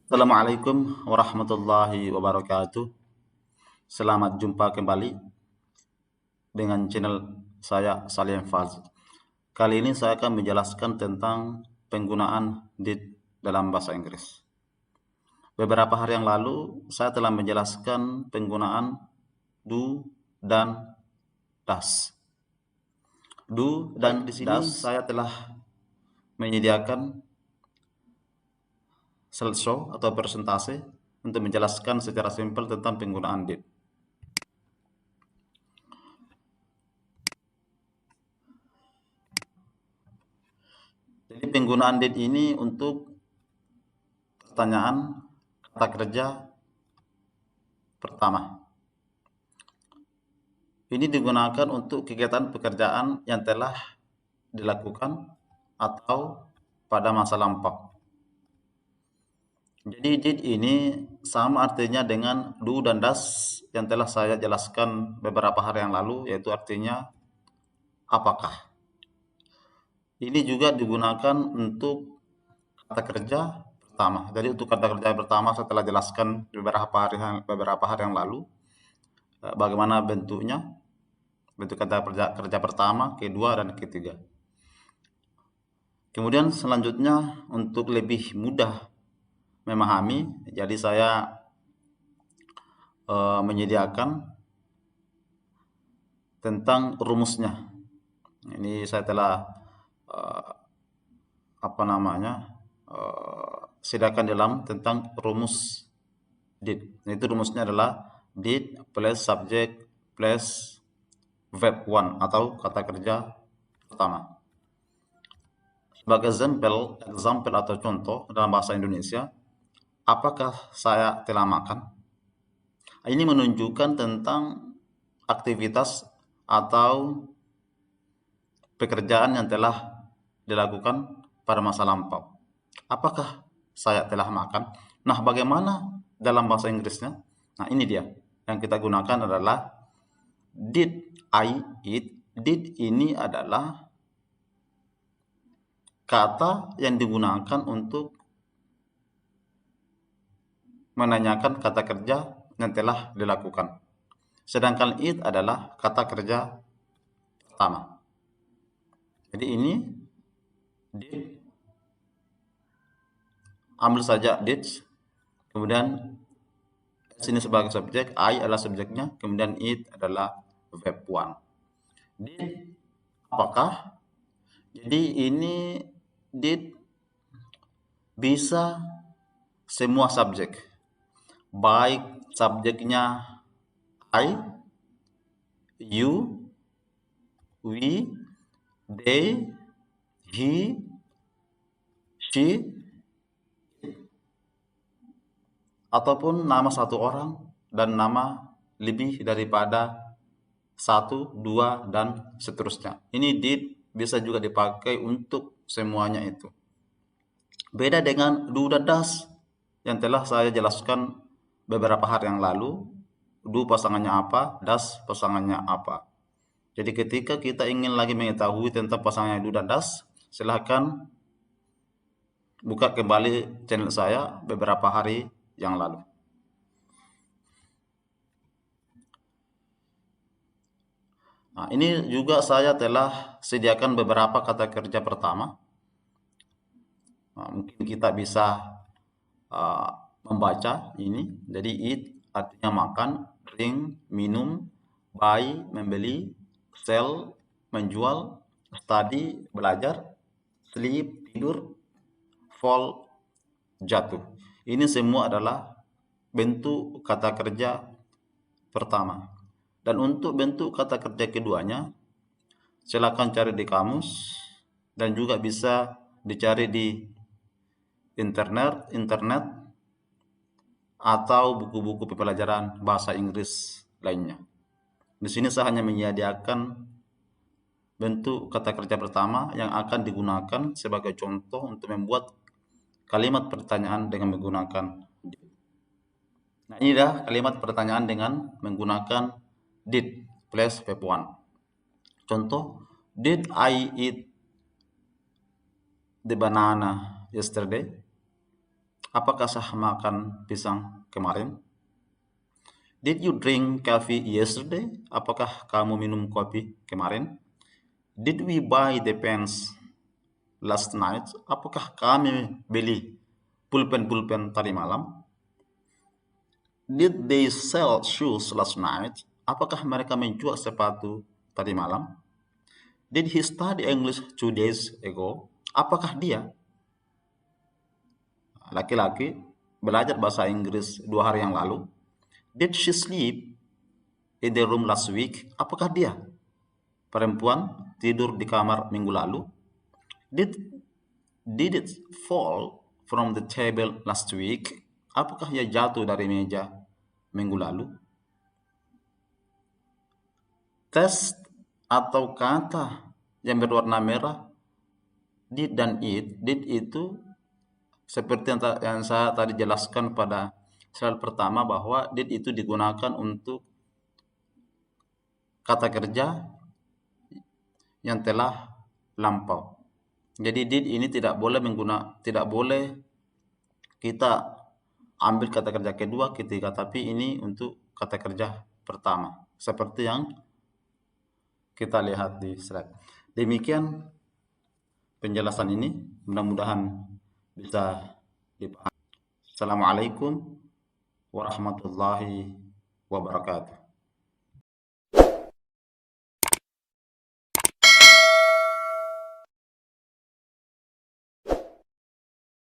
Assalamualaikum warahmatullahi wabarakatuh. Selamat jumpa kembali dengan channel saya Salim Faz. Kali ini saya akan menjelaskan tentang penggunaan did dalam bahasa Inggris. Beberapa hari yang lalu saya telah menjelaskan penggunaan do dan does. Do dan Di sini does saya telah menyediakan slideshow atau presentase untuk menjelaskan secara simpel tentang penggunaan did. Jadi penggunaan did ini untuk pertanyaan kata kerja pertama. Ini digunakan untuk kegiatan pekerjaan yang telah dilakukan atau pada masa lampau. Jadi did ini sama artinya dengan do dan does yang telah saya jelaskan beberapa hari yang lalu, yaitu artinya apakah. Ini juga digunakan untuk kata kerja pertama. Jadi untuk kata kerja pertama saya telah jelaskan beberapa hari yang lalu bagaimana bentuknya, bentuk kata kerja pertama, kedua, dan ketiga. Kemudian selanjutnya untuk lebih mudah memahami, jadi saya menyediakan tentang rumusnya. Ini saya telah sediakan dalam tentang rumus did. Itu rumusnya adalah did plus subject plus verb one atau kata kerja pertama. Sebagai example atau contoh dalam bahasa Indonesia, apakah saya telah makan? Ini menunjukkan tentang aktivitas atau pekerjaan yang telah dilakukan pada masa lampau. Apakah saya telah makan? Nah, bagaimana dalam bahasa Inggrisnya? Nah, ini dia. Yang kita gunakan adalah did I eat. Did ini adalah kata yang digunakan untuk menanyakan kata kerja yang telah dilakukan. Sedangkan it adalah kata kerja pertama. Jadi ini did, ambil saja did, kemudian sini sebagai subjek, I adalah subjeknya, kemudian it adalah verb one. Did apakah? Jadi ini did bisa semua subjek, baik subjeknya I, you, we, they, he, she, ataupun nama satu orang dan nama lebih daripada satu, dua, dan seterusnya. Ini did bisa juga dipakai untuk semuanya itu. Beda dengan do dan does yang telah saya jelaskan beberapa hari yang lalu. Do pasangannya apa, does pasangannya apa. Jadi ketika kita ingin lagi mengetahui tentang pasangannya do dan does, silahkan buka kembali channel saya beberapa hari yang lalu. Nah, ini juga saya telah sediakan beberapa kata kerja pertama. Nah, mungkin kita bisa membaca ini. Jadi eat artinya makan, drink minum, buy membeli, sell menjual, study belajar, sleep tidur, fall jatuh. Ini semua adalah bentuk kata kerja pertama. Dan untuk bentuk kata kerja keduanya, silakan cari di kamus dan juga bisa dicari di internet atau buku-buku pembelajaran bahasa Inggris lainnya. Di sini saya hanya menyediakan bentuk kata kerja pertama yang akan digunakan sebagai contoh untuk membuat kalimat pertanyaan dengan menggunakan did. Nah, ini dah kalimat pertanyaan dengan menggunakan did plus verb one. Contoh, did I eat the banana yesterday? Apakah saya makan pisang kemarin? Did you drink coffee yesterday? Apakah kamu minum kopi kemarin? Did we buy the pens last night? Apakah kami beli pulpen tadi malam? Did they sell shoes last night? Apakah mereka menjual sepatu tadi malam? Did he study English 2 days ago? Apakah dia, laki-laki, belajar bahasa Inggris 2 hari yang lalu? Did she sleep in the room last week? Apakah dia, perempuan, tidur di kamar minggu lalu? Did it fall from the table last week? Apakah ia jatuh dari meja minggu lalu? Test atau kata yang berwarna merah, did dan it. Did itu seperti yang saya tadi jelaskan pada slide pertama, bahwa did itu digunakan untuk kata kerja yang telah lampau. Jadi did ini tidak boleh kita ambil kata kerja kedua, ketiga, tapi ini untuk kata kerja pertama, seperti yang kita lihat di slide. Demikian penjelasan ini, mudah-mudahan bisa dipahami. Assalamualaikum warahmatullahi wabarakatuh.